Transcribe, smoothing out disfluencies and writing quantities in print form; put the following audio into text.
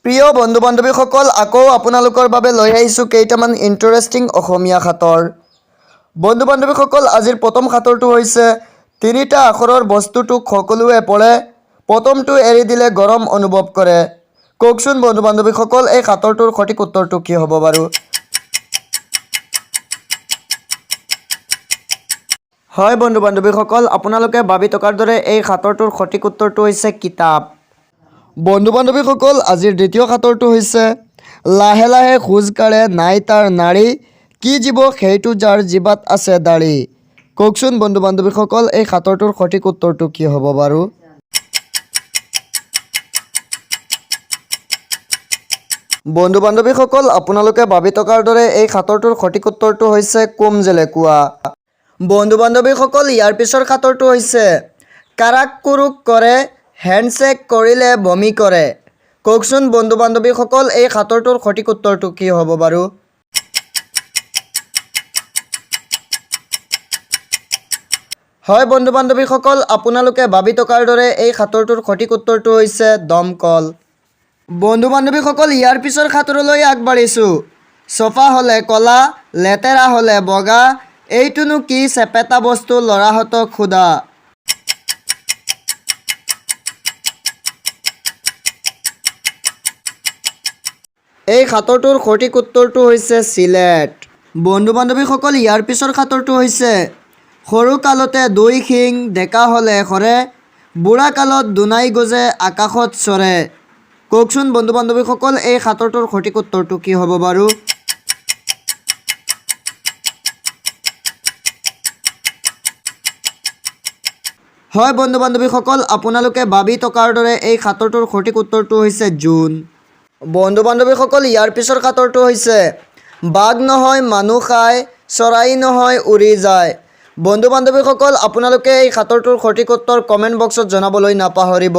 প্ৰিয় বন্ধু বান্ধৱীসকল, আকৌ আপোনালোকৰ বাবে লৈ আহিছোঁ কেইটামান ইণ্টাৰেষ্টিং অসমীয়া সাঁতৰ। বন্ধু বান্ধৱীসকল, আজিৰ প্ৰথম সাঁতৰটো হৈছে তিনিটা আখৰৰ বস্তুটোক সকলোৱে পঢ়ে, প্ৰথমটো এৰি দিলে গৰম অনুভৱ কৰে। কওকচোন বন্ধু বান্ধৱীসকল, এই সাঁতৰটোৰ সঠিক উত্তৰটো কি হ'ব বাৰু? হয় বন্ধু বান্ধৱীসকল, আপোনালোকে ভাবি থকাৰ দৰে এই সাঁতৰটোৰ সঠিক উত্তৰটো হৈছে কিতাপ। বন্ধু বান্ধৱীসকল, আজিৰ দ্বিতীয় সাঁতৰটো হৈছে লাহে লাহে খোজ কাঢ়ে নাই তাৰ নাৰী, কি জীৱ সেইটো যাৰ জিভাত আছে দাড়ি। কওকচোন বন্ধু বান্ধৱীসকল, এই সাঁতৰটোৰ সঠিক উত্তৰটো কি হ'ব বাৰু? বন্ধু বান্ধৱীসকল, আপোনালোকে ভাবি থকাৰ দৰে এই সাঁতৰটোৰ সঠিক উত্তৰটো হৈছে কুমজেলেকুৱা। বন্ধু বান্ধৱীসকল, ইয়াৰ পিছৰ সাঁতৰটো হৈছে কাৰাক কুৰুক কৰে, হেণ্ডশ্বেক কৰিলে বমি কৰে। কওকচোন বন্ধু বান্ধৱীসকল, এই সাঁতৰটোৰ সঠিক উত্তৰটো কি হ'ব বাৰু? হয় বন্ধু বান্ধৱীসকল, আপোনালোকে ভাবি থকাৰ দৰে এই সাঁতৰটোৰ সঠিক উত্তৰটো হৈছে দমকল। বন্ধু বান্ধৱীসকল, ইয়াৰ পিছৰ সাঁতোৰলৈ আগবাঢ়িছোঁ। চফা হ'লে ক'লা, লেতেৰা হ'লে বগা, এইটোনো কি চেপেটা বস্তু ল'ৰাহঁতক সোধা। এই সাঁতৰটোৰ সঠিক উত্তৰটো হৈছে চিলেট। বন্ধু বান্ধৱীসকল, ইয়াৰ পিছৰ সাঁতৰটো হৈছে সৰু কালতে দুই শিং, ডেকা হ'লে সৰে, বুঢ়া কালত দুনাই গজে আকাশত চৰে। কওকচোন বন্ধু বান্ধৱীসকল, এই সাঁতৰটোৰ সঠিক উত্তৰটো কি হ'ব বাৰু? হয় বন্ধু বান্ধৱীসকল, আপোনালোকে ভাবি থকাৰ দৰে এই সাঁতৰটোৰ সঠিক উত্তৰটো হৈছে জোন। বন্ধু বান্ধৱীসকল, ইয়াৰ পিছৰ সাঁতৰটো হৈছে বাঘ নহয় মানুহ খায়, চৰাই নহয় উৰি যায়। বন্ধু বান্ধৱীসকল, আপোনালোকে এই সাঁতৰটোৰ সঠিক উত্তৰ কমেণ্ট বক্সত জনাবলৈ নাপাহৰিব।